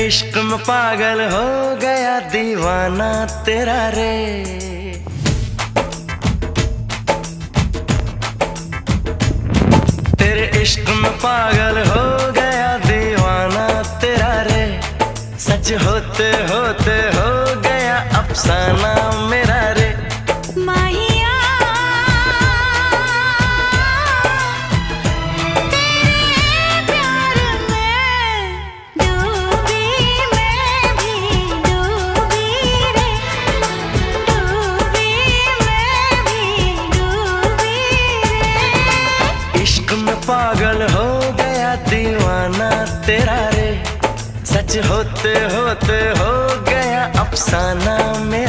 इश्क में पागल हो गया दीवाना तेरा रे। तेरे इश्क में पागल हो गया दीवाना तेरा रे। सच होते होते हो गया अफसाना मेरा रे। पागल हो गया दीवाना तेरा रे। सच होते होते हो गया अफसाना मेरा।